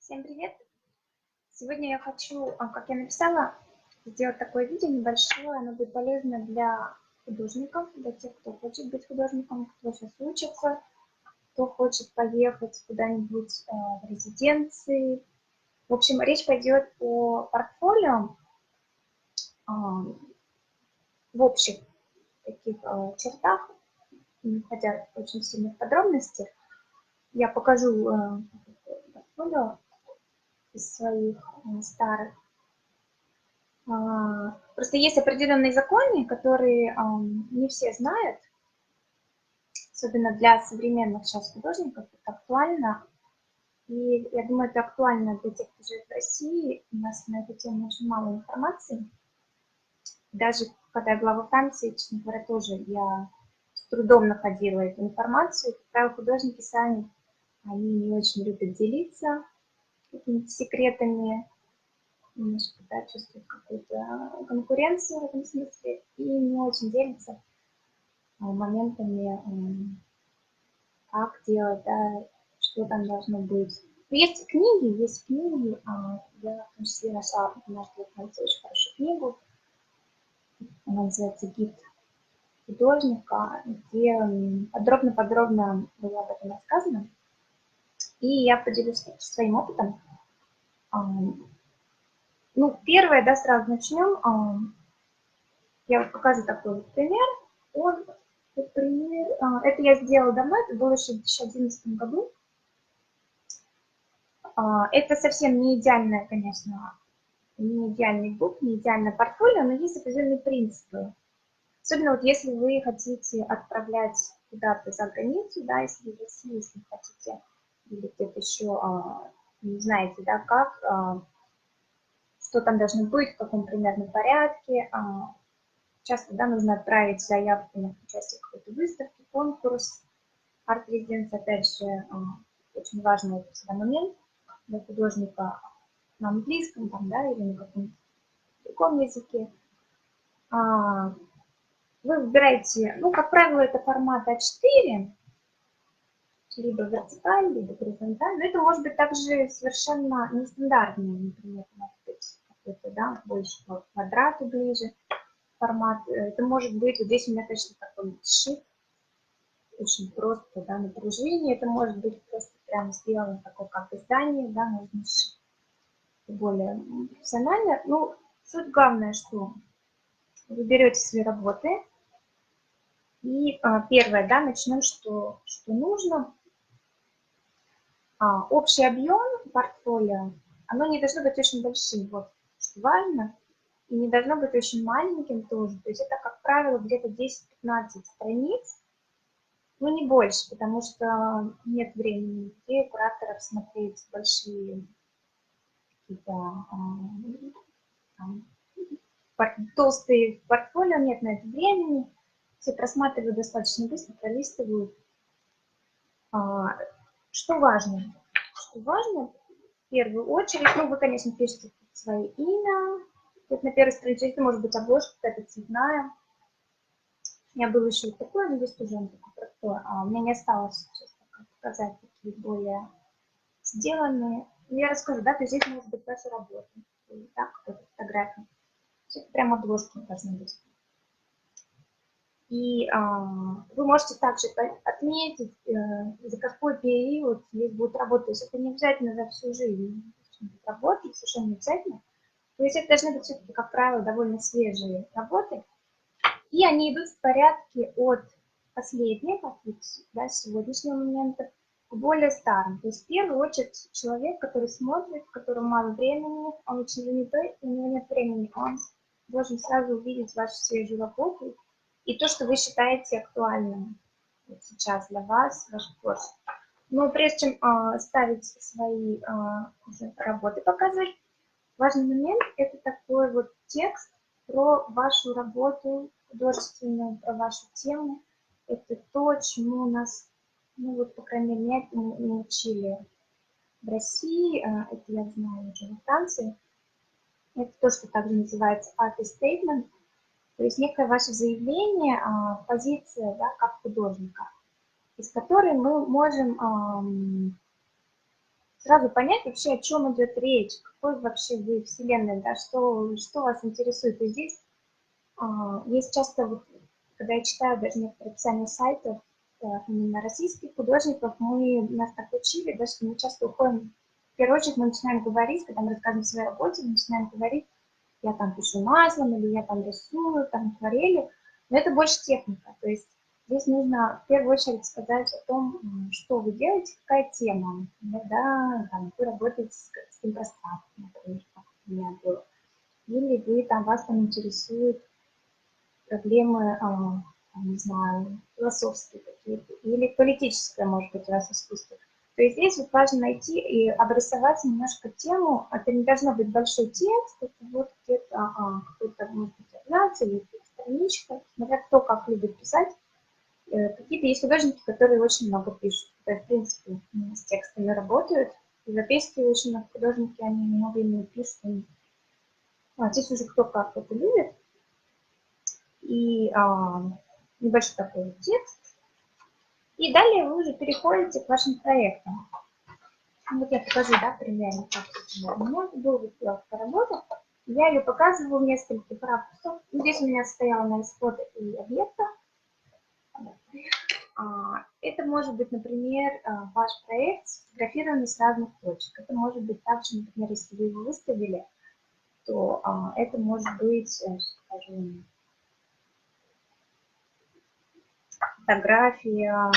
Всем привет! Сегодня я хочу, как я написала, сделать такое видео небольшое. Оно будет полезно для художников, для тех, кто хочет быть художником, кто сейчас учится, кто хочет поехать куда-нибудь в резиденции. В общем, речь пойдет о портфолио в общих таких чертах, не входя очень сильно в подробности. Я покажу портфолио из своих старых. Просто есть определенные законы, которые не все знают, особенно для современных сейчас художников, это актуально. И я думаю, это актуально для тех, кто живет в России. У нас на эту тему очень мало информации. Даже когда я была во Франции, честно говоря, тоже я с трудом находила эту информацию. Как правило, художники сами, они не очень любят делиться какими-то секретами, немножко, да, чувствуют какую-то конкуренцию в этом смысле и не очень делятся моментами, как делать, да, что там должно быть. Но есть книги, я в том числе нашла однажды в конце очень хорошую книгу, она называется «Гид художника», где подробно-подробно было об этом рассказано. И я поделюсь своим опытом. Ну, первое, да, сразу начнем. Я вот покажу такой вот пример. Это я сделала давно, это было еще в 2011 году. Это совсем не идеальное, конечно, не идеальный бук, не идеальное портфолио, но есть определенные принципы. Особенно вот если вы хотите отправлять куда-то за границу, да, если в России, если хотите, или где-то еще не знаете, да, как, что там должно быть, в каком примерно порядке. Часто, да, нужно отправить заявку на участие в какой-то выставке, конкурс, арт-резиденция, опять же, очень важный всегда момент для художника на английском, там, да, или на каком-то другом языке. Вы выбираете, ну, как правило, это формат А4, либо вертикаль, либо горизонталь, но это может быть также совершенно нестандартный, например, может быть какой-то, да, больше к квадрату ближе формат. Это может быть, вот здесь у меня, конечно, такой шрифт, очень просто, да, напряжение. Это может быть просто прям сделано такое, как издание, да, можно сшить более профессионально. Ну, суть главное, что вы берете свои работы. И первое, да, начнем, что нужно. Общий объем портфолио, оно не должно быть очень большим, вот, что важно, и не должно быть очень маленьким тоже. То есть это, как правило, где-то 10-15 страниц, ну, не больше, потому что нет времени у кураторов смотреть большие какие-то толстые портфолио, нет на это времени. Все просматривают достаточно быстро, пролистывают. Что важно? Что важно, в первую очередь, ну, вы, конечно, пишете свое имя. Вот на первой странице это может быть обложка какая-то цветная. У меня был еще вот такой, но здесь тоже он такой простой. У меня не осталось сейчас показать такие более сделанные. Ну, я расскажу, да, то есть здесь может быть ваша работа, да, какая-то фотография. Это прям обложки должны быть. И вы можете также отметить, за какой период здесь будет работать. То есть это не обязательно за всю жизнь работать, совершенно не обязательно. То есть это должны быть все-таки, как правило, довольно свежие работы. И они идут в порядке от последних, да, сегодняшнего момента, к более старым. То есть в первую очередь человек, который смотрит, у которого мало времени, он очень занятой, у него нет времени, он должен сразу увидеть вашу свежую работу и то, что вы считаете актуальным вот сейчас для вас, ваш творчество. Но прежде чем ставить свои уже работы, показывать, важный момент – это такой вот текст про вашу работу художественную, про вашу тему. Это то, чему нас, ну вот, по крайней мере, не учили в России, это я знаю уже во Франции. Это то, что также называется artist statement, то есть некое ваше заявление, позиция, да, как художника, из которой мы можем сразу понять вообще, о чем идет речь, какой вообще вы вселенной, да, что вас интересует. И здесь есть часто, вот, когда я читаю даже некоторые описания сайтов, именно российских художников, нас так учили, да, что мы часто уходим, в первую очередь мы начинаем говорить, когда мы рассказываем о своей работе, мы начинаем говорить, я там пишу маслом, или я там рисую, там акварели, но это больше техника, то есть здесь нужно в первую очередь сказать о том, что вы делаете, какая тема, да, там, вы работаете с каким пространством, например, как у меня было, или вас там интересуют проблемы, не знаю, философские какие-то, или политическое, может быть, у вас искусство. То есть здесь вот важно найти и обрисовать немножко тему. Это не должно быть большой текст, это вот где-то какой-то, может быть, абзац или страничка, смотря кто как любит писать. Какие-то есть художники, которые очень много пишут. Это, в принципе, с текстами работают. Европейские очень много художники, они много именно пишут. Здесь уже кто как это любит. И небольшой такой текст. И далее вы уже переходите к вашим проектам. Вот я покажу, да, примерно, как у меня была работа. Я ее показываю в нескольких ракурсах. Здесь у меня стоял анализ фото и объекта. Это может быть, например, ваш проект сфотографированный с разных точек. Это может быть также, например, если вы его выставили, то это может быть, скажем, фотография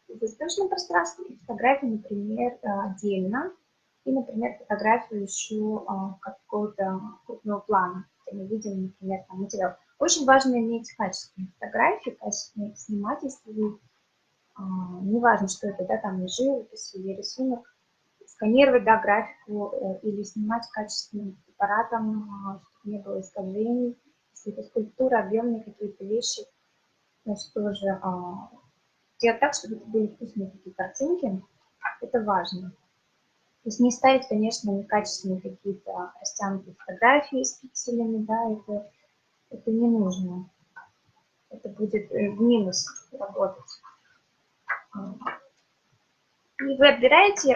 в воздушном пространстве и фотография, например, отдельно. И, например, фотографию еще какого-то крупного плана, где мы видим, например, там материал. Очень важно иметь качественные фотографии, качественно их снимать, если вы, неважно, что это, да, там живопись или рисунок, сканировать, да, графику или снимать качественным аппаратом, чтобы не было искажений. Если это скульптура, объемные какие-то вещи, значит, тоже делать так, чтобы это были вкусные такие картинки, это важно. То есть не ставить, конечно, некачественные какие-то растянутые фотографии с пикселями, да, это не нужно. Это будет в минус работать. И вы отбираете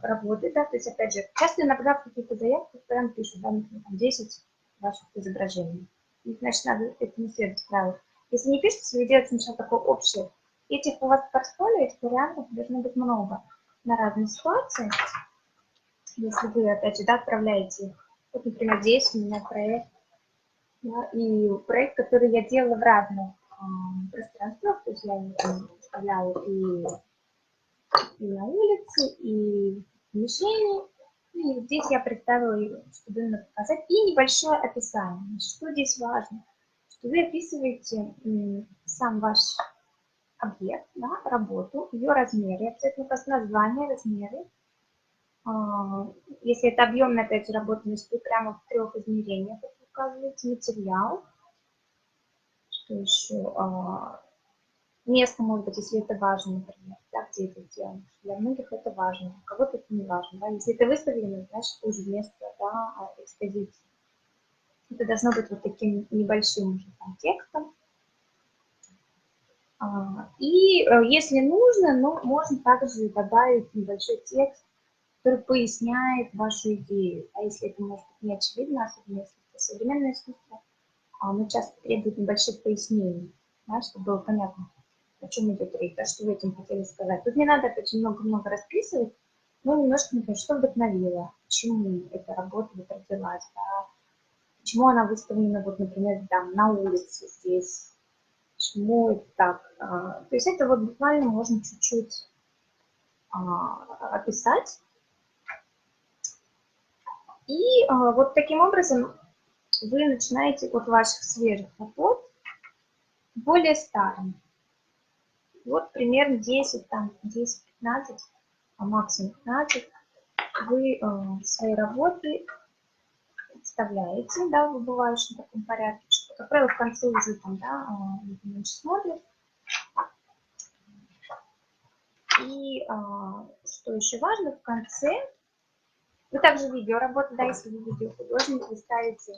работы, да, то есть, опять же, часто иногда в каких-то заявках прям пишут, да, например, 10 ваших изображений. И, значит, надо это не следовать правилам. Если не пишете, вы делаете сначала такое общее. Этих у вас портфолио, этих вариантов должно быть много на разные ситуации. Если вы, опять же, да, отправляете их. Вот, например, здесь у меня проект, да, и проект, который я делала в разных пространствах, то есть я его выставляю и на улице, и в помещении. И здесь я представила, чтобы именно показать, и небольшое описание. Что здесь важно? Что вы описываете сам ваш объект, да, работу, ее размеры, обязательно просто название, размеры. Если это объемная, опять же, работа, значит, вы прямо в 3 измерениях указываете материал. Что еще? Место, может быть, если это важно, например, да, где это делаем. Для многих это важно, у кого-то это не важно. Да? Если это выставлено, значит, уже место, да, экспозиции. Это должно быть вот таким небольшим уже там текстом. И если нужно, можно также добавить небольшой текст, который поясняет вашу идею. А если это может быть не очевидно, особенно если это современное искусство, оно часто требует небольших пояснений, да, чтобы было понятно, о чем идет речь, да, что вы этим хотели сказать. Тут не надо опять много-много расписывать, но немножко, например, что вдохновило, почему эта работа вот родилась, да, почему она выставлена, вот, например, там, на улице здесь, почему это так. То есть это вот буквально можно чуть-чуть описать. И вот таким образом вы начинаете от ваших свежих работ более старым. Вот примерно 10, там, 10-15, а максимум 15 вы свои работы вставляете, да, в выбывающем таком порядке, что, как правило, в конце уже там, да, меньше смотрят. И что еще важно, в конце, вы также видеоработы, да, если вы видеохудожник, вы ставите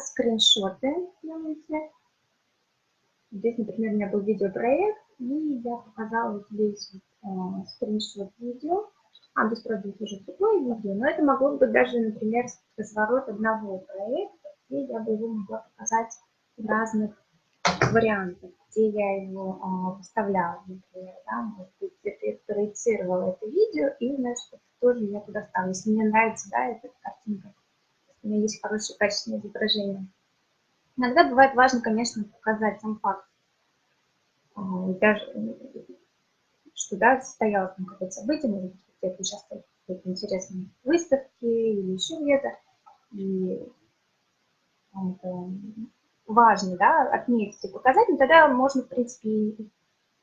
скриншоты делаете. Здесь, например, у меня был видеопроект, И я показала здесь вот, скриншот видео. Беспроигрышный уже другое видео, но это могло быть даже, например, разворот одного проекта, и я бы его могла показать в разных вариантах, где я его выставляла, например, да, может быть, где-то я проецировала это видео, и, значит, тоже я туда ставлю. Если мне нравится, да, эта картинка, у меня есть хорошее качественное изображение. Иногда бывает важно, конечно, показать сам факт, даже что, да, состоялось там какое-то событие, может быть, где-то участвовать в какой-то интересной выставке или еще где-то, и это важно, да, отметить и показать, но тогда можно, в принципе,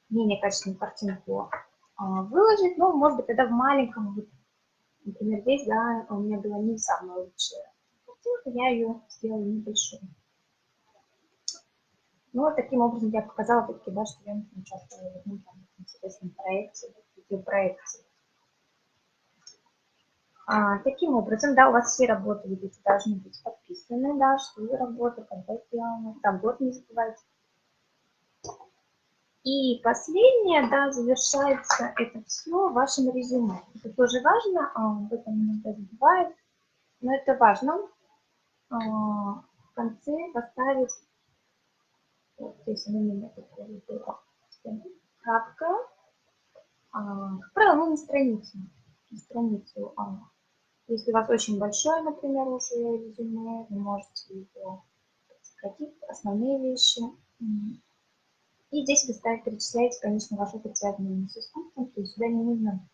менее качественную картинку выложить, но, может быть, тогда в маленьком, вот, например, здесь, да, у меня была не самая лучшая картинка, я ее сделала небольшой. Ну, таким образом я показала таки, да, что я участвовала в одном там интересном проекте, видеопроекте. Таким образом, да, у вас все работы, видите, должны быть подписаны, да, что вы работа, когда сделана, там год не забывайте. И последнее, да, завершается это все вашим резюме. Это тоже важно, об этом иногда забывают, но это важно в конце поставить, вот здесь у меня такое было, кратко, как правило, ну, на страницу. Если у вас очень большое, например, уже резюме, вы можете его сократить, основные вещи. И здесь вы перечисляете, конечно, ваш опыт, связанный с искусством, то есть сюда не нужно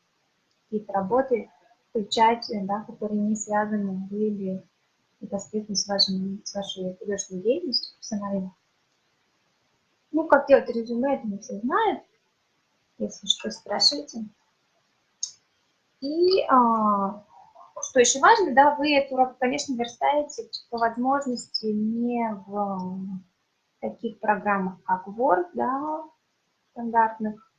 какие-то работы включать, да, которые не связаны были непосредственно с вашей художественной деятельностью профессиональной. Ну, как делать резюме, это не все знают, если что, спрашивайте. И что еще важно, да, вы эту работу, конечно, верстаете по возможности не в таких программах, как Word, да, стандартных.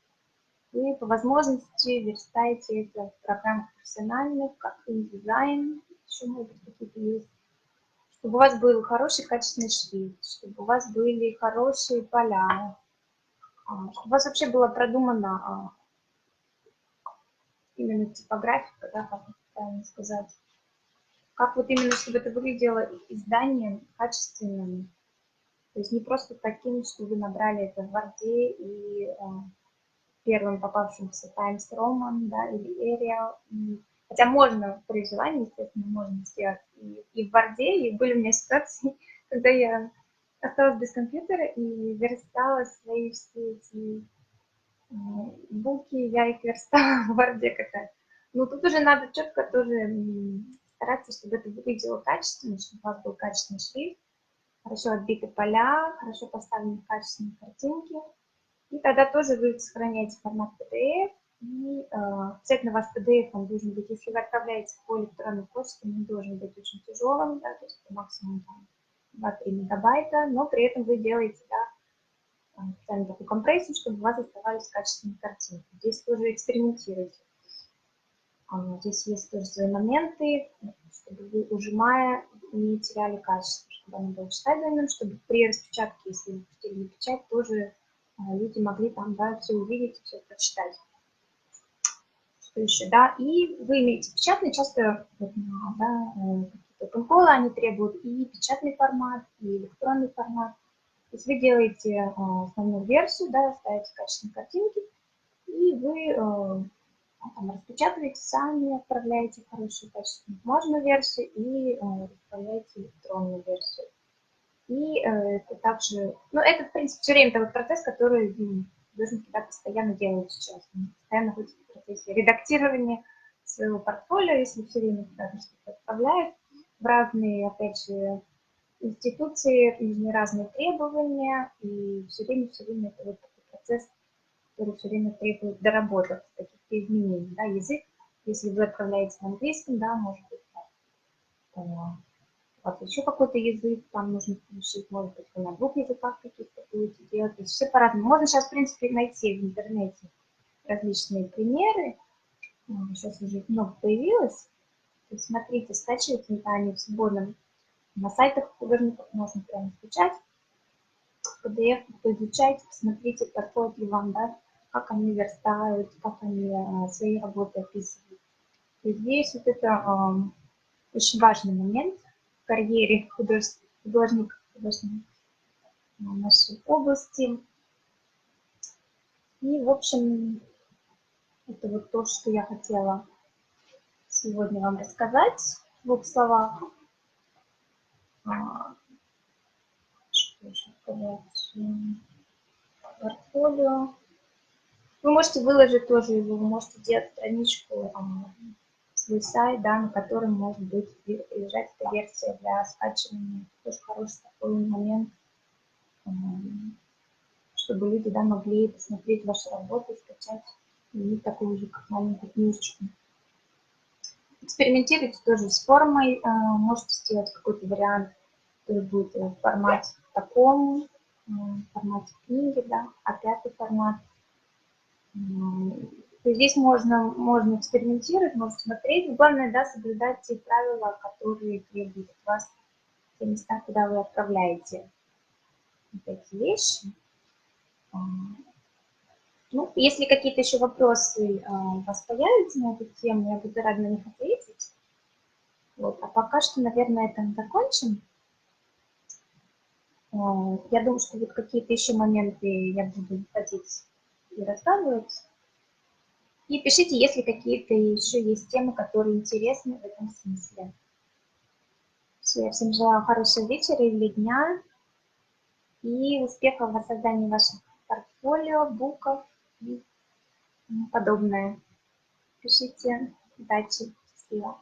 Вы по возможности верстаете это в программах профессиональных, как InDesign, еще, может быть, какие-то есть. Чтобы у вас был хороший качественный шрифт, чтобы у вас были хорошие поля, чтобы у вас вообще было продумано именно типографика, да, как правильно сказать. Как вот именно, чтобы это выглядело изданием качественным. То есть не просто таким, что вы набрали это в Word и первым попавшимся Times Roman, да, или Arial. Хотя можно при желании, естественно, можно сделать и в Word, и были у меня ситуации, когда я осталась без компьютера и верстала свои все эти буки, я их верстала в Word как-то. Ну, тут уже надо четко тоже стараться, чтобы это выглядело качественно, чтобы у вас был качественный шрифт, хорошо отбиты поля, хорошо поставлены качественные картинки. И тогда тоже вы сохраняете формат PDF, и обязательно ваш PDF, он должен быть, если вы отправляете по электронной почте, он не должен быть очень тяжелым, да, то есть максимум 2-3 мегабайта, но при этом вы делаете, да, специально такую компрессию, чтобы у вас оставались качественные картинки. Здесь тоже экспериментируйте. Здесь есть тоже свои моменты, чтобы вы, ужимая, не теряли качество, чтобы оно было читабельным, чтобы при распечатке, если вы пустили печать, тоже люди могли там, да, все увидеть, все прочитать. Что еще, да, и вы имеете печатный, часто, да, какие-то open они требуют и печатный формат, и электронный формат. То есть вы делаете основную версию, да, ставите качественные картинки, и вы там распечатываете сами, отправляете хорошую качественную бумажную версию и отправляете электронную версию. И это также, ну, это, в принципе, все время такой процесс, который должен всегда постоянно делать сейчас. Постоянно находится в процессе редактирования своего портфолио, если все время куда-то что-то отправляют в разные, опять же, институции, разные требования, и все время это вот такой процесс, который все время требует доработок, каких-то изменений. Да, язык, если вы отправляете на английском, да, может быть, еще какой-то язык, там нужно включить, может быть, вы на двух языках каких-то будете делать, то есть все по-разному. Можно сейчас, в принципе, найти в интернете различные примеры, сейчас уже их много появилось, то есть смотрите, скачивайте, они в свободном, на сайтах художников можно прямо скачать, PDF, поизучайте, посмотрите, подходит ли вам, да, как они верстают, как они свои работы описывают. И здесь вот это очень важный момент в карьере художника в нашей области. И, в общем, это вот то, что я хотела сегодня вам рассказать в двух словах. Что еще сказать? Портфолио. Вы можете выложить тоже его, вы можете делать страничку, свой сайт, да, на котором может быть лежать эта версия для скачивания. Тоже хороший такой момент, чтобы люди, да, могли посмотреть ваши работы, скачать и такую же, как маленькую книжечку. Экспериментируйте тоже с формой, можете сделать какой-то вариант, который будет в формате таком, в формате книги, да, А5 формат. Здесь можно экспериментировать, можно смотреть. Главное, да, соблюдать те правила, которые требуют от вас те места, куда вы отправляете вот эти вещи. Ну, если какие-то еще вопросы у вас появятся на эту тему, я буду рада на них ответить. Вот. А пока что, наверное, это мы закончим. Я думаю, что вот какие-то еще моменты я буду хотеть и рассказывать. И пишите, если какие-то еще есть темы, которые интересны в этом смысле. Все, я всем желаю хорошего вечера или дня и успехов в создании ваших портфолио, буков и подобное. Пишите. Удачи. Счастливо.